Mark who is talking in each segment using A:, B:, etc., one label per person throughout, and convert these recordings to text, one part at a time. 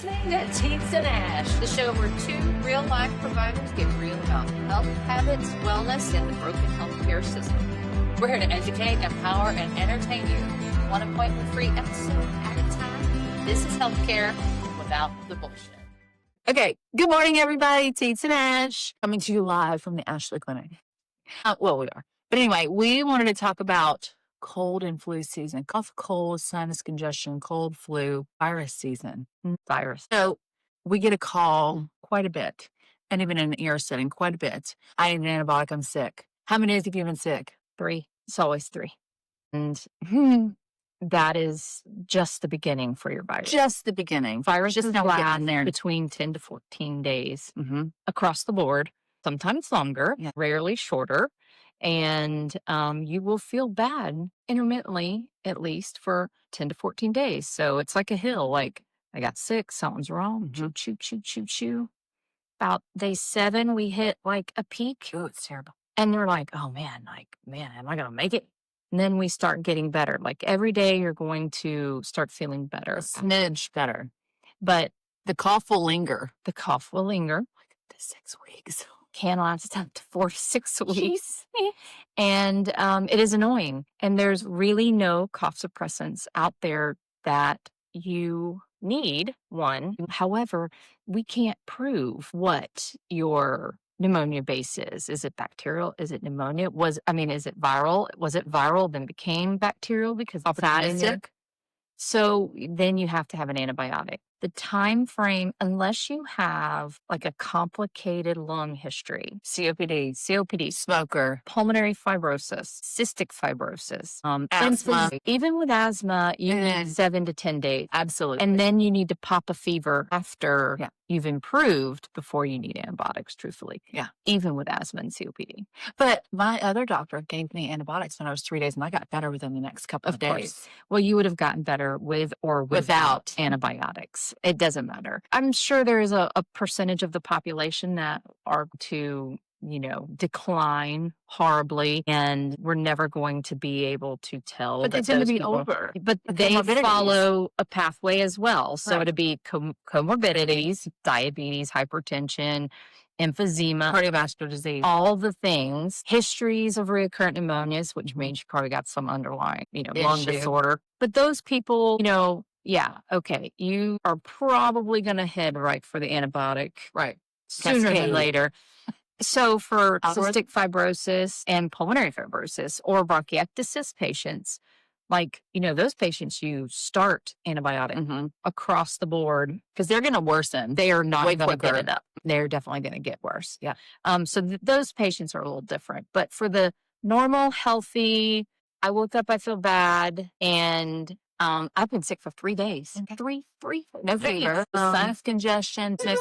A: listening to Teens and Ash, the show where two real-life providers get real about health habits, wellness, and the broken healthcare system. We're here to educate, empower, and entertain you. One appointment-free episode at a time. This is healthcare without the bullshit.
B: Okay, good morning, everybody. Teens and Ash coming to you live from the Ashley Clinic. Well, we are. But anyway, we wanted to talk about cold and flu season. Cough, cold, sinus congestion, cold, flu, virus season. Virus. So we get a call quite a bit, and even in an ER setting, quite a bit. I need an antibiotic. I'm sick. How many days have you been sick? 3. It's always 3. And that is just the beginning for your virus. Just the beginning. Virus just last there between 10 to 14 days across the board, sometimes longer, rarely shorter. And you will feel bad intermittently, at least for 10 to 14 days. So it's like a hill, like I got sick, something's wrong, chew. About day 7, we hit like a peak. Oh, it's terrible. And you're like, oh man, am I going to make it? And then we start getting better. Like every day you're going to start feeling better. A smidge better. But the cough will linger. Like up to 6 weeks. Can last up to 4 to 6 weeks. And it is annoying. And there's really no cough suppressants out there that you need, one. However, we can't prove what your pneumonia base is. Is it bacterial? Is it pneumonia? Is it viral? Was it viral, then became bacterial because it's opportunistic? So then you have to have an antibiotic. The time frame, unless you have like a complicated lung history, COPD, smoker, pulmonary fibrosis, cystic fibrosis, asthma. Even with asthma, you need 7 to 10 days. Absolutely. And then you need to pop a fever after you've improved before you need antibiotics, truthfully. Yeah. Even with asthma and COPD. But my other doctor gave me antibiotics when I was 3 days, and I got better within the next couple of days. Course. Well, you would have gotten better with or without antibiotics. It doesn't matter. I'm sure there is a percentage of the population that are to, decline horribly, and we're never going to be able to tell. But they tend to be over. But they follow a pathway as well. So it'd be comorbidities, diabetes, hypertension, emphysema, cardiovascular disease, all the things, histories of recurrent pneumonias, which means you probably got some underlying, lung disorder. But those people, you are probably going to head right for the antibiotic sooner than later. So for cystic fibrosis and pulmonary fibrosis or bronchiectasis patients, those patients, you start antibiotic across the board because they're going to worsen. They are not going to get it up. They're definitely going to get worse. Yeah. So those patients are a little different. But for the normal, healthy, I woke up, I feel bad, and I've been sick for 3 days. Okay. Three. No fever. Sinus congestion. A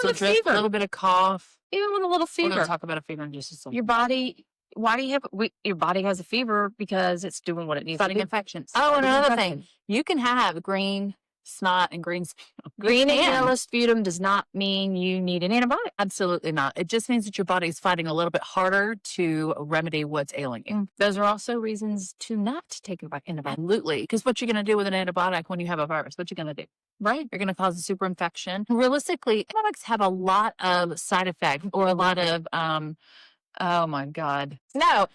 B: little bit of cough. Even with a little fever. We're going to talk about a fever in just a second. Your body, your body has a fever because it's doing what it needs to do. Fighting infections. Oh, and another thing. You can have green snot and green sputum. Green and yellow sputum does not mean you need an antibiotic. Absolutely not. It just means that your body is fighting a little bit harder to remedy what's ailing you. Those are also reasons to not take an antibiotic. Absolutely. Because what you're going to do with an antibiotic when you have a virus, what you're going to do? Right? You're going to cause a super infection. Realistically, antibiotics have a lot of side effects or a lot of, oh my God. No,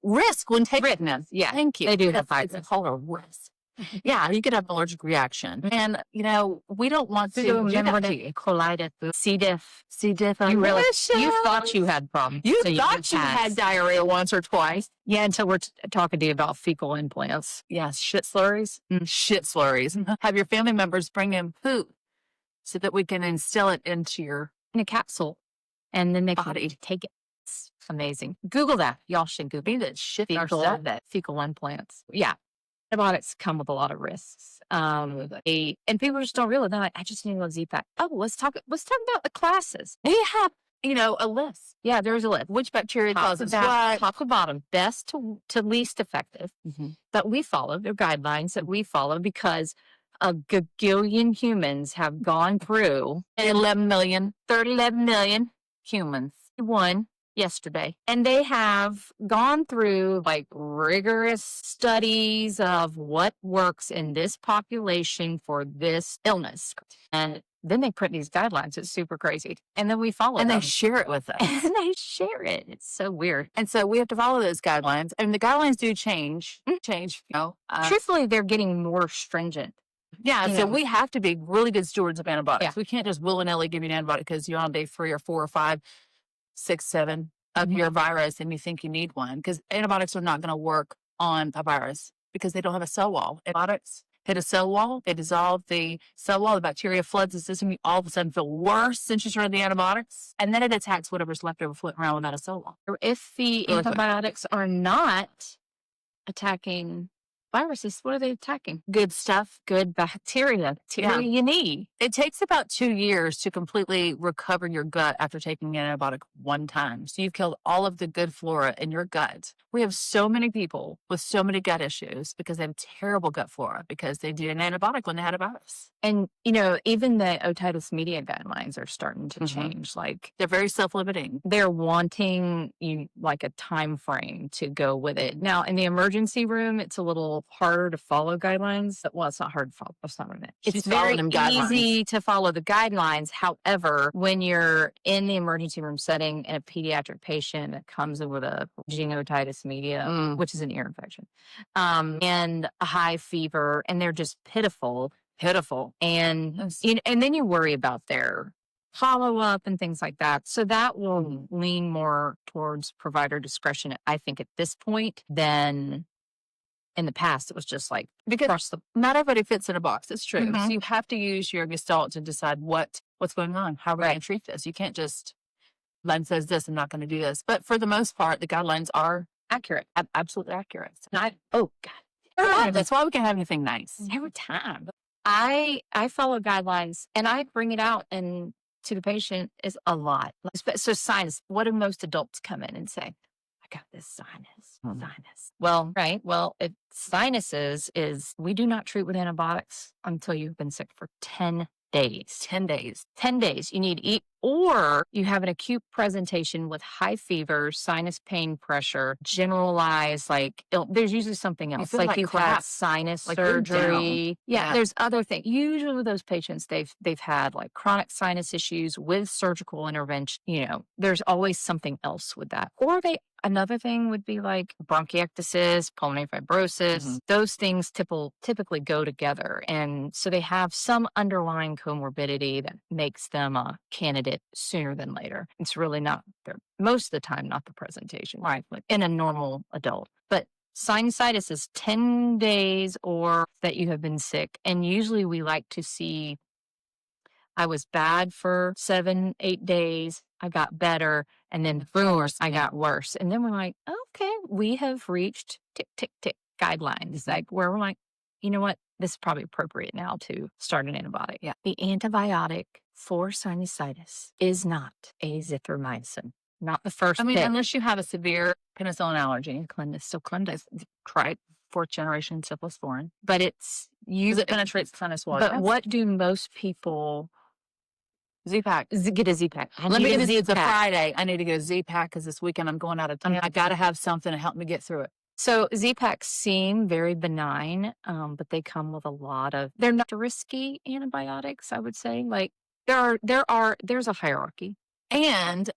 B: risk when taken. Yeah. Thank you. They do have side effects. It's called a risk. Yeah, you could have an allergic reaction. And, we don't want to colitis, C. diff. You thought you had problems. You thought you had diarrhea once or twice. Yeah, until we're talking to you about fecal implants. Yes, shit slurries. Shit slurries. Have your family members bring in poop so that we can instill it in a capsule. And then they can take it. It's amazing. Google that. Y'all should Google that. Fecal implants. Yeah. Antibiotics come with a lot of risks. And people just don't realize that. I just need a Z-Pak. Oh, let's talk about the classes. We have, a list. Yeah, there's a list. Which bacteria causes what? Top to bottom, best to least effective that we follow. They're guidelines that we follow because a gagillion humans have gone through 11 million humans. yesterday, and they have gone through like rigorous studies of what works in this population for this illness. And then they print these guidelines. It's super crazy. And then we follow
C: And
B: them.
C: they share it with us.
B: And they share it. It's so weird.
C: And so we have to follow those guidelines. And the guidelines do change,
B: Truthfully, they're getting more stringent.
C: Yeah.
B: You
C: So
B: know.
C: we have to be really good stewards of antibiotics.
B: Yeah.
C: We can't just willy-nilly give you an antibiotic because you're on day 3 or 4 or 5, 6, 7 of your virus and you think you need one, because antibiotics are not going to work on a virus because they don't have a cell wall. Antibiotics hit a cell wall, they dissolve the cell wall, the bacteria floods the system, you all of a sudden feel worse since you started the antibiotics, and then it attacks whatever's left over floating around without a cell wall.
B: Or if the
C: Really quick.
B: antibiotics are not attacking viruses, what are they attacking?
C: Good stuff.
B: Good bacteria you need.
C: It takes about 2 years to completely recover your gut after taking an antibiotic one time. So you've killed all of the good flora in your gut. We have so many people with so many gut issues because they have terrible gut flora because they did an antibiotic when they had a virus.
B: And, even the otitis media guidelines are starting to change. Like,
C: They're very self-limiting.
B: they're wanting like a time frame to go with it. Now, in the emergency room, it's a little harder to follow guidelines. Well, it's not hard to follow. That's not what I meant.
C: She's
B: It's very
C: following them guidelines.
B: easy to follow the guidelines. However, when you're in the emergency room setting and a pediatric patient that comes in with a otitis media, which is an ear infection, and a high fever, and they're just pitiful. And,
C: Yes.
B: and then you worry about their follow-up and things like that. So that will lean more towards provider discretion, I think, at this point than in the past. It was just like,
C: Because not everybody fits in a box. It's true.
B: Mhm.
C: So you have to use your gestalt to decide what's going on. How are we going to treat this? You can't just, line says this, I'm not going to do this. But for the most part, the guidelines are
B: accurate.
C: absolutely accurate.
B: And God.
C: That's why we can have anything nice.
B: Every time. I follow guidelines and I bring it out and to the patient is a lot. So sinus, what do most adults come in and say? I got this sinus. Well, right. Well, if sinuses is, we do not treat with antibiotics until you've been sick for 10 days.
C: 10 days.
B: 10 days. You need to eat, or you have an acute presentation with high fever, sinus pain, pressure, generalized, there's usually something else.
C: feel like
B: You've
C: crap.
B: had sinus
C: Like you're
B: surgery. Yeah,
C: Yeah.
B: there's other things. Usually with those patients, they've had like chronic sinus issues with surgical intervention. There's always something else with that. Or another thing would be like bronchiectasis, pulmonary fibrosis. Those things typically go together. And so they have some underlying comorbidity that makes them a candidate sooner than later. It's really not, most of the time, not the presentation, right? Like in a normal adult. But sinusitis is 10 days or that you have been sick. And usually we like to see, I was bad for 7, 8 days. I got better. And then boom, I got worse. And then we're like, okay, we have reached tick, tick, tick guidelines. Like where we're like, you know what? This is probably appropriate now to start an antibiotic.
C: Yeah.
B: The antibiotic for sinusitis is not azithromycin. Not the first pick.
C: Unless you have a severe penicillin allergy, Clendis, try it, 4th generation cephalosporin.
B: But it's
C: Because it penetrates the sinus wall.
B: But what do most people
C: Z-Pak.
B: get a Z-Pak?
C: Let me get it's a Friday. I need to get a Z-Pak because this weekend I'm going out of town.
B: Yeah.
C: I got to have something to help me get through it.
B: So Z-Paks seem very benign, but they come with a lot of, they're not risky antibiotics, I would say. Like there's a hierarchy.
C: And,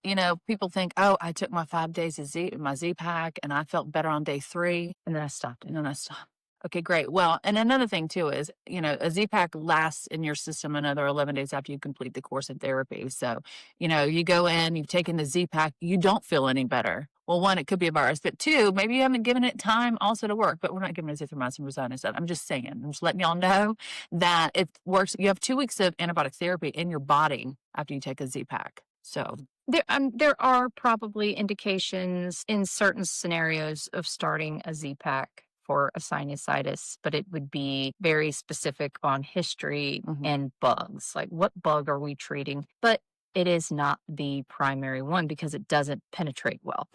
C: people think, oh, I took my 5 days of my Z-Pak and I felt better on day 3.
B: And then I stopped it.
C: And then I stopped. Okay, great. Well, and another thing too is, a Z-Pak lasts in your system another 11 days after you complete the course of therapy. So, you go in, you've taken the Z-Pak, you don't feel any better. Well, 1, it could be a virus, but 2, maybe you haven't given it time also to work, but we're not giving it azithromycin rosinis. I'm just saying, I'm just letting y'all know that it works. You have 2 weeks of antibiotic therapy in your body after you take a Z-Pak. So
B: there are probably indications in certain scenarios of starting a Z-Pak for a sinusitis, but it would be very specific on history and bugs. Like what bug are we treating? But it is not the primary one because it doesn't penetrate well.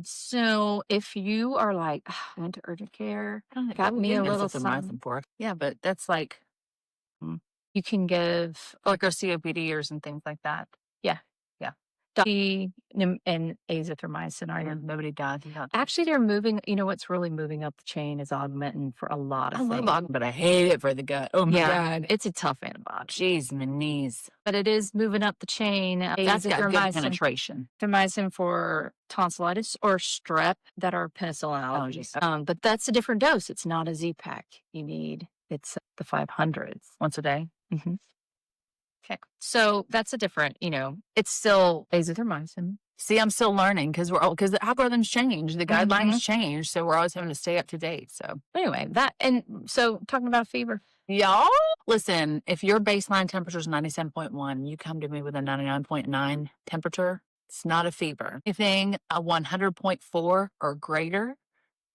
B: So if you are like, I went to urgent care, got me a little something.
C: Yeah, but that's like,
B: you can give
C: like our COPD or some things like that.
B: Yeah.
C: and azithromycin are
B: Nobody died.
C: actually they're moving. You know what's really moving up the chain is augmentin for a lot of
B: I
C: things.
B: love but I hate it for the gut. Oh my God.
C: It's a tough antibiotic.
B: Jeez, my knees.
C: But it is moving up the chain.
B: That's got good penetration.
C: Azithromycin for tonsillitis or strep that are penicillin allergies.
B: Oh,
C: But that's a different dose. It's not a Z-Pak. It's the 500s.
B: Once a day.
C: Mm-hmm. Okay. So that's a different, it's still azithromycin.
B: See, I'm still learning because the algorithms change, the guidelines change, so we're always having to stay up to date. So
C: anyway, so talking about fever.
B: Y'all, listen, if your baseline temperature is 97.1, you come to me with a 99.9 temperature, it's not a fever. Anything a 100.4 or greater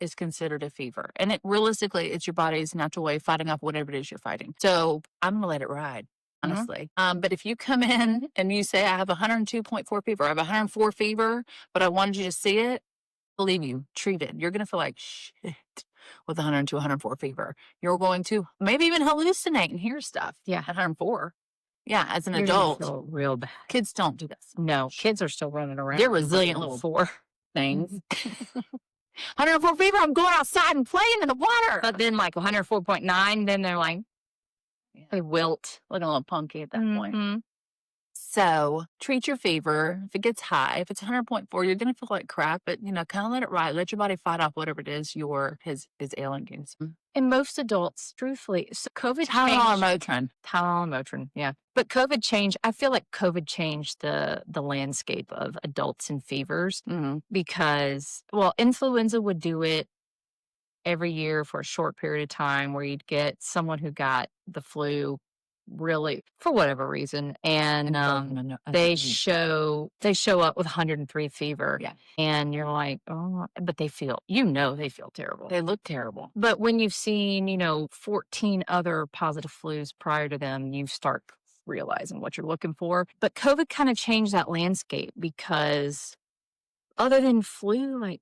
B: is considered a fever. And realistically, it's your body's natural way of fighting off whatever it is you're fighting. So I'm going to let it ride, honestly. But if you come in and you say, I have 102.4 fever, I have 104 fever, but I wanted you to see it, believe you, treat it. You're going to feel like shit with 102, 104 fever. You're going to maybe even hallucinate and hear stuff.
C: Yeah.
B: At 104. Yeah, as an
C: You're
B: adult.
C: gonna feel real bad.
B: Kids don't do this.
C: No, kids are still running around.
B: They're resilient little
C: 4
B: things. 104 fever, I'm going outside and playing in the water.
C: But then like 104.9, then they're like, they wilt.
B: Looking a little punky at that point. So treat your fever. If it gets high, if it's 100.4, you're going to feel like crap, but kind of let it ride. Let your body fight off whatever it is is ailing you.
C: And most adults, truthfully, so COVID
B: Tylenol or
C: Motrin, yeah. But COVID changed. I feel like COVID changed the landscape of adults and fevers because, influenza would do it every year for a short period of time where you'd get someone who got the flu really for whatever reason and they show up with 103 fever and you're like, oh, but they feel terrible,
B: they look terrible.
C: But when you've seen 14 other positive flus prior to them, you start realizing what you're looking for. But COVID kind of changed that landscape because other than flu,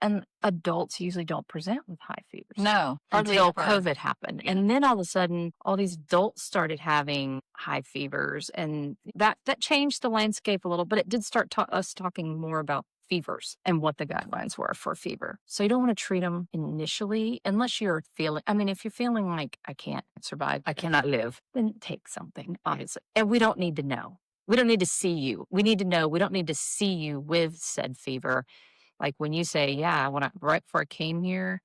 C: and adults usually don't present with high fevers.
B: No.
C: Until COVID happened. And then all of a sudden, all these adults started having high fevers. And that changed the landscape a little, but it did start us talking more about fevers and what the guidelines were for fever. So you don't want to treat them initially unless you're feeling, if you're feeling like I can't survive,
B: I cannot live,
C: then take something, obviously. And we don't need to know. We don't need to see you. We need to know. We don't need to see you with said fever. Like when you say, right before I came here,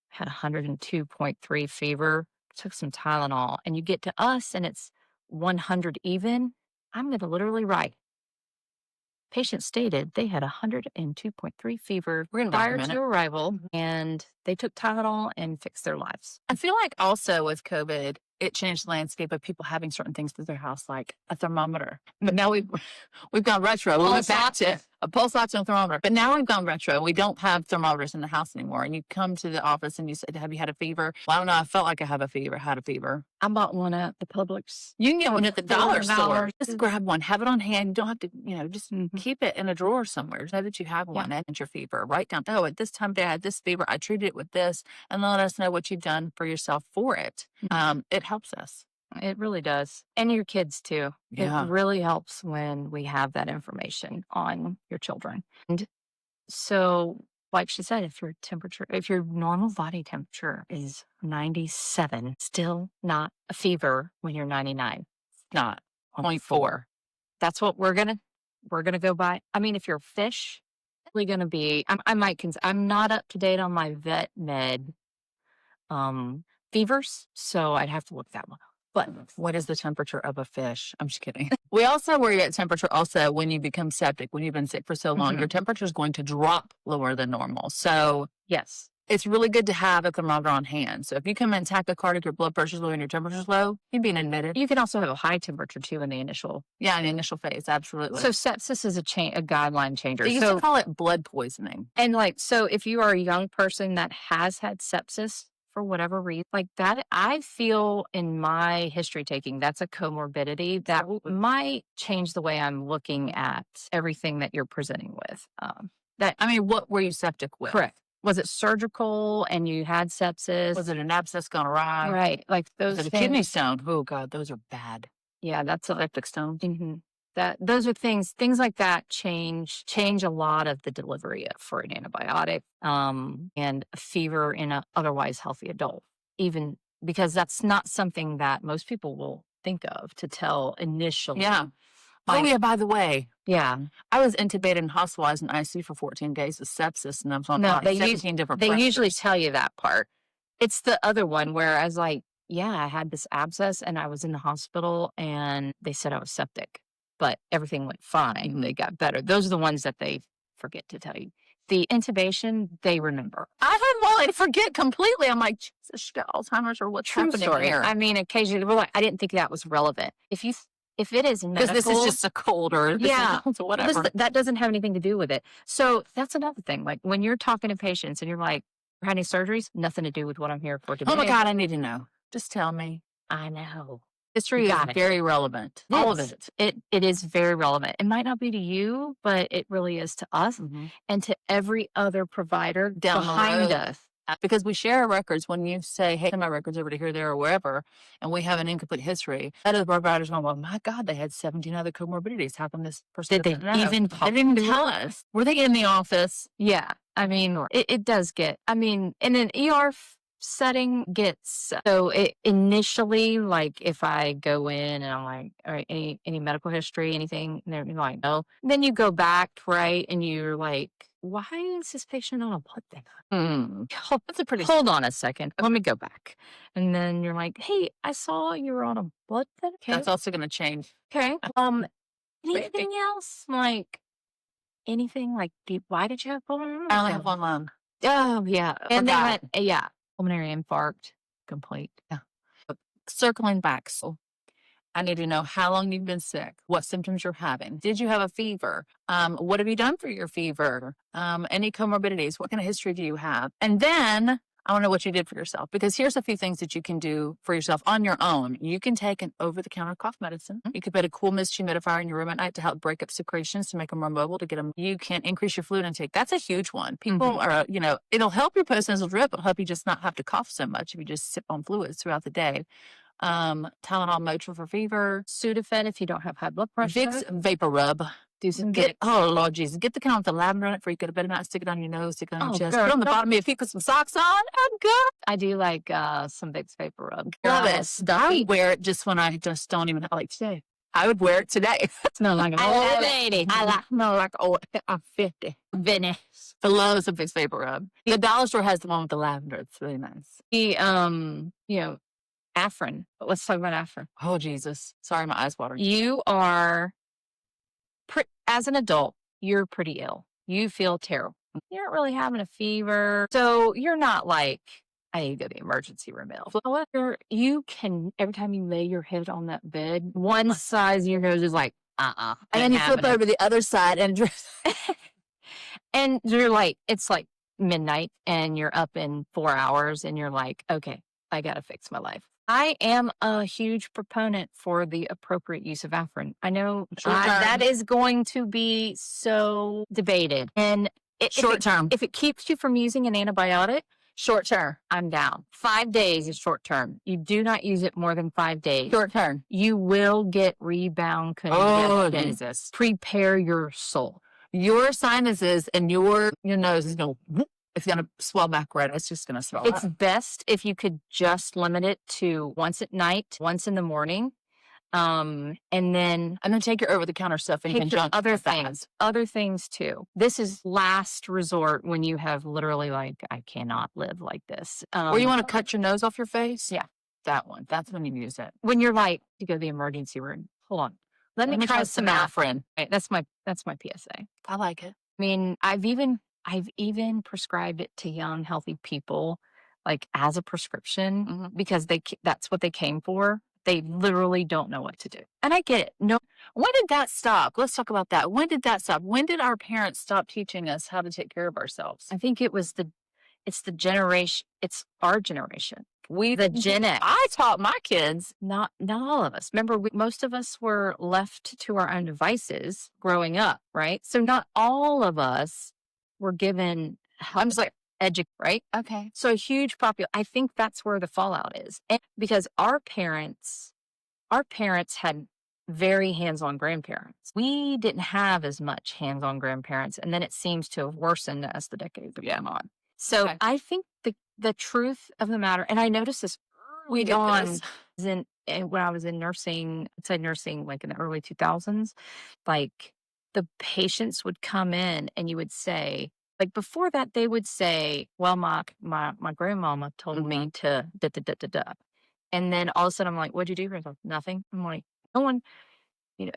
C: had 102.3 fever, took some Tylenol, and you get to us and it's 100 even, I'm going to literally write. Patient stated they had 102.3 fever prior to arrival, and they took Tylenol and fixed their lives.
B: I feel like also with COVID, it changed the landscape of people having certain things to their house, like a thermometer. But now we've gone retro. We went back to a pulse ox and a thermometer. But now we've gone retro. We don't have thermometers in the house anymore. And you come to the office and you said, have you had a fever? Well, I don't know. I felt like I had a fever.
C: I bought one at the Publix.
B: You can get one at the dollar store. Just grab one. Have it on hand. You don't have to, just keep it in a drawer somewhere. Know that you have one and your fever. Write down, at this time of day I had this fever. I treated it with this. And let us know what you've done for yourself for it. It helps us.
C: It really does. And your kids too.
B: Yeah.
C: It really helps when we have that information on your children. And so, like she said, if your normal body temperature is 97, still not a fever when you're 99.
B: It's not. 0.4.
C: That's what we're gonna go by. If you're a fish, it's really gonna be. I'm not up to date on my vet med fevers, so I'd have to look that one up.
B: But what is the temperature of a fish? I'm just kidding. We also worry about temperature also when you become septic, when you've been sick for so long, your temperature is going to drop lower than normal. So
C: yes,
B: it's really good to have a thermometer on hand. So if you come in tachycardic, your blood pressure's low and your temperature's low, you're being admitted.
C: You can also have a high temperature too in the initial.
B: Yeah, in the initial phase, absolutely.
C: So sepsis is a guideline changer.
B: They used to call it blood poisoning.
C: And so if you are a young person that has had sepsis, for whatever reason, like that, I feel in my history taking, that's a comorbidity that might change the way I'm looking at everything that you're presenting with.
B: What were you septic with?
C: Correct. Was it surgical and you had sepsis?
B: Was it an abscess gone awry?
C: Right. Like those
B: Was it a kidney stone? Oh God, those are bad.
C: Yeah, that's a
B: septic stone.
C: Mm-hmm.
D: those are things like that change a lot of the delivery for an antibiotic, and a fever in a otherwise healthy adult, even because that's not something that most people will think of to tell initially.
C: Yeah. Oh, yeah, by the way,
D: Yeah.
C: I was intubated and hospitalized in ICU for 14 days with sepsis, and I was on
D: No,
C: like 17 different
D: they usually
C: pressures.
D: tell you that part. It's the other one where I was like, yeah, I had this abscess and I was in the hospital and they said I was septic, but everything went fine. They got better. Those are the ones that they forget to tell you. The intubation, they remember.
C: I forget completely. I'm like, Jesus, she got Alzheimer's or what's
D: True
C: happening
D: story.
C: here?
D: I mean, occasionally we're like, I didn't think that was relevant. If it is
C: Because
D: medical,
C: this is just a cold or this
D: Yeah.
C: is whatever.
D: that doesn't have anything to do with it. So that's another thing. Like when you're talking to patients and you're like, had any surgeries? Nothing to do with what I'm here for today.
C: Oh my God, I need to know. Just tell me.
D: I know.
C: History is
D: got it.
C: very relevant.
D: It
C: All of
D: is.
C: it.
D: It is very relevant. It might not be to you, but it really is to us and to every other provider
C: Down the
D: behind
C: road.
D: us.
C: Because we share our records. When you say, hey, send my records over to here, there, or wherever, and we have an incomplete history, that other provider's going, well, my God, they had 17 other comorbidities. How come this person
D: Did they
C: doesn't know?
D: even
C: They didn't tell us. Were they in the office?
D: Yeah. I mean, it does get, I mean, in an ER setting gets, so it initially, like if I go in and I'm like, all right, any medical history, anything, and they're like, no. Then you go back, right? And you're like, why is this patient on a blood thinner?
C: That's a pretty.
D: Hold on a second. Let me go back. And then you're like, hey, I saw you were on a blood thinner. Okay.
C: That's also going to change.
D: Okay. Anything else? Like anything like why did you have pulmonary?
C: I only have one lung.
D: Oh yeah. And they
C: Forgot.
D: went, pulmonary infarct, complete.
C: Yeah. Circling back. So I need to know how long you've been sick, what symptoms you're having. Did you have a fever? What have you done for your fever? Any comorbidities? What kind of history do you have? And then I want to know what you did for yourself, because here's a few things that you can do for yourself on your own. You can take an over-the-counter cough medicine. You could put a cool mist humidifier in your room at night to help break up secretions, to make them more mobile, to get them. You can increase your fluid intake. That's a huge one. People are, it'll help your postnasal drip. It'll help you just not have to cough so much if you just sip on fluids throughout the day. Tylenol, Motrin for fever.
D: Sudafed if you don't have high blood pressure.
C: Vicks Vapor Rub.
D: Do some
C: oh Lord Jesus, get the kind with the lavender on it before you go to bed at night. Stick it on your nose, stick it on your chest.
D: girl,
C: Put it on the bottom of your feet, put some socks on. I'm good.
D: I do like some Vicks Vapor Rub.
C: Love it. I would wear it just when I just don't even like today. I would wear it today.
D: Smell like an old lady.
C: I smell like I'm 50.
D: Venice.
C: I love some Vicks Vapor Rub. The dollar store has the one with the lavender. It's really nice.
D: The Afrin. Let's talk about Afrin.
C: Oh Jesus. Sorry, my eyes watering.
D: You are as an adult, you're pretty ill. You feel terrible. You're not really having a fever. So you're not like, I need to go to the emergency room ill. However, you can, every time you lay your head on that bed, one side of your nose is like,
C: And then you flip over the other side and
D: and you're like, it's like midnight and you're up in 4 hours and you're like, okay, I got to fix my life. I am a huge proponent for the appropriate use of Afrin. I know that is going to be so debated. And
C: short term.
D: If it keeps you from using an antibiotic, short term, I'm down. 5 days is short term. You do not use it more than 5 days.
C: Short term.
D: You will get rebound congestion.
C: Oh, Jesus.
D: Prepare your soul.
C: Your sinuses and your nose is going to, it's going to swell back red. It's just going to swell
D: It's
C: up.
D: best if you could just limit it to once at night, once in the morning. And then
C: take your over-the-counter stuff in conjunction
D: other
C: with
D: things.
C: that.
D: Other things too. This is last resort when you have literally like, I cannot live like this.
C: Or you want to cut your nose off your face?
D: Yeah.
C: That one. That's when you use it.
D: When you're like, you go to the emergency room. Hold on. Let me try some
C: Afrin.
D: Right, that's my PSA.
C: I like it.
D: I mean, I've even prescribed it to young, healthy people, like as a prescription, because that's what they came for. They literally don't know what to do. And I get it. No.
C: When did that stop? Let's talk about that. When did that stop? When did our parents stop teaching us how to take care of ourselves?
D: I think it's the generation. It's our generation. The Gen X.
C: I taught my kids.
D: Not all of us. Remember, most of us were left to our own devices growing up, right? So not all of us were given. I'm just like right?
C: Okay.
D: So a huge I think that's where the fallout is, and because our parents had very hands-on grandparents. We didn't have as much hands-on grandparents, and then it seems to have worsened as the decades have gone on. So
C: Okay.
D: I think the truth of the matter, and I noticed this
C: We
D: early
C: did
D: on
C: this.
D: when I was in nursing, I'd say nursing like in the early 2000s, like the patients would come in and you would say, like before that, they would say, well, my grandmama told me to da da da da da. And then all of a sudden I'm like, what'd you do for yourself? Nothing. I'm like, no one,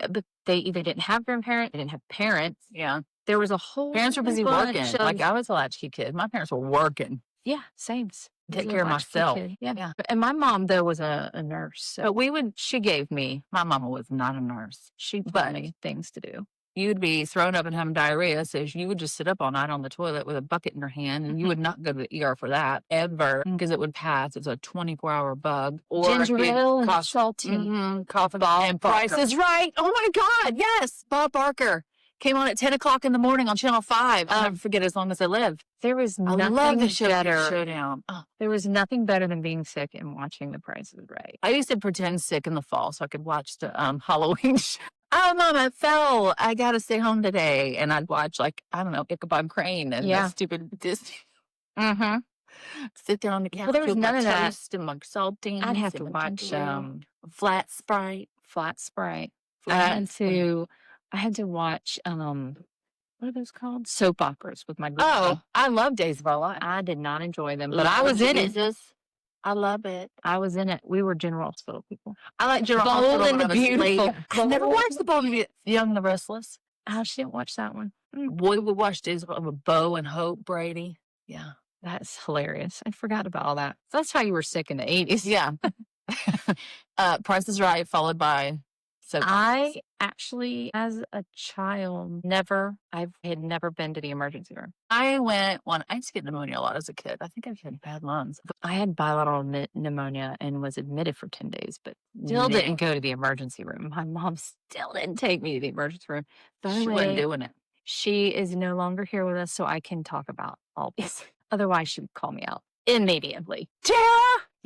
D: but they either didn't have grandparents, they didn't have parents.
C: Yeah.
D: There was a whole
C: Parents were busy
D: bunch
C: working.
D: of-
C: Like I was a latchkey kid. My parents were working.
D: yeah, same.
C: Take care of myself.
D: Yeah.
C: Yeah.
D: And my mom though was a nurse. So
C: But
D: she gave me,
C: my mama was not a nurse.
D: she
C: But-
D: told me things to do.
C: You'd be thrown up and having diarrhea, so you would just sit up all night on the toilet with a bucket in your hand, and you would not go to the ER for that ever because it would pass. It's a 24-hour bug.
D: Ginger ale and
C: cough,
D: saltine.
C: cough and Price
D: Barker.
C: is Right. Oh my God, yes, Bob Barker came on at 10 o'clock in the morning on Channel 5. I'll never forget as long as I live.
D: There was
C: I
D: nothing
C: love the show
D: better.
C: Showdown. Oh,
D: There was nothing better than being sick and watching The Price is Right.
C: I used to pretend sick in the fall so I could watch the Halloween show. Oh, Mama, it fell. I got to stay home today. And I'd watch, like, I don't know, Ichabod Crane and
D: Yeah.
C: that stupid Disney.
D: Mm-hmm.
C: Sit there on the couch.
D: Well, there was
C: with my
D: none of that.
C: toast and my saltines.
D: I'd have
C: and
D: to
C: my
D: watch
C: ginger ale, Flat Sprite.
D: Flat Sprite.
C: Flat Sprite.
D: I had to watch what are those called? Soap operas with my
C: Oh,
D: grandma.
C: I love Days of Our Lives.
D: I did not enjoy them, but I was in it.
C: Jesus. I love it.
D: I was in it. We were General Hospital people.
C: I like General
D: Bold
C: Hospital
D: and
C: when I
D: the
C: was
D: Beautiful.
C: late. I never watched the Bold and the Young and the Restless.
D: Oh, she didn't watch that one.
C: Boy, we watched Days of Our Lives with Bo and Hope Brady. Yeah.
D: That's hilarious. I forgot about all that. That's how you were sick in the 80s.
C: Yeah. Price is Right, followed by
D: I actually, as a child, I had never been to the emergency room.
C: I went I used to get pneumonia a lot as a kid. I think I had bad lungs.
D: I had bilateral pneumonia and was admitted for 10 days, but still didn't go to the emergency room. My mom still didn't take me to the emergency room. By the
C: She
D: way,
C: wasn't doing it.
D: she is no longer here with us, so I can talk about all this. Otherwise, she would call me out immediately.
C: Tara!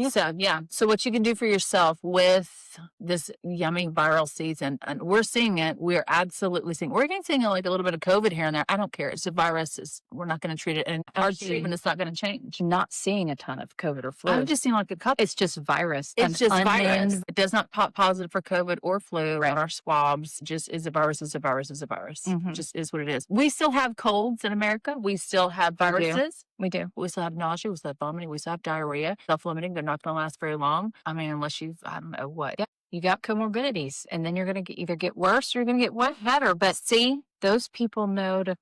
C: So, yeah. So what you can do for yourself with this yummy viral season, and we're seeing it. We're absolutely seeing. We're even seeing like a little bit of COVID here and there. I don't care. It's a virus. We're not going to treat it, and our
D: Actually,
C: treatment is not going to change.
D: Not seeing a ton of COVID or flu.
C: I've just seen like a couple.
D: It's just virus.
C: It's
D: An
C: just virus.
D: unnamed-
C: It does not pop positive for COVID or flu
D: Right.
C: on our swabs. Just is a virus, is a virus, is a virus.
D: Mhm.
C: Just is what it is. We still have colds in America. We still have
D: We do.
C: viruses.
D: We do.
C: We still have nausea. We still have vomiting. We still have diarrhea. Self-limiting. They're not going to last very long. I mean, unless you've, I don't know what.
D: Yeah. You got comorbidities, and then you're going to either get worse or you're going to get better. But see, those people know to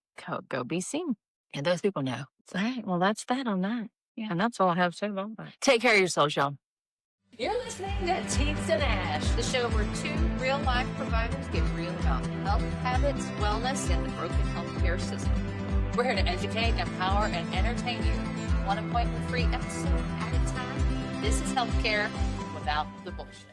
D: go be seen.
C: And those people know.
D: All right. Well, that's that on that.
C: Yeah.
D: And that's all I have to say about that.
C: Take care of yourselves, y'all.
A: You're listening to Teats and Ash, the show where two real-life providers get real about health habits, wellness, and the broken healthcare system. We're here to educate, empower, and entertain you. One appointment-free episode at a time. This is healthcare without the bullshit.